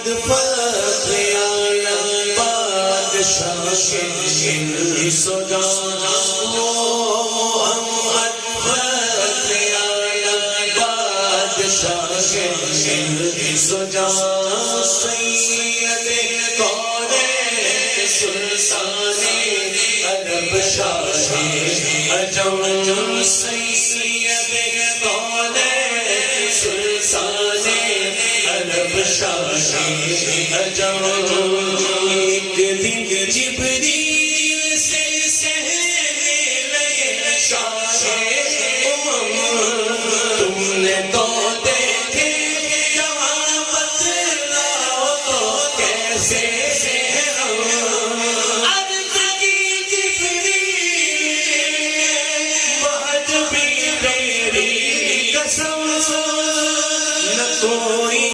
فخر عالم بادشاہ سجا محمد فخر عالم بادشاہ سجا سید کونین سلطان عرب شاہ عجم سید کونین سلطان عرب شاہ عجم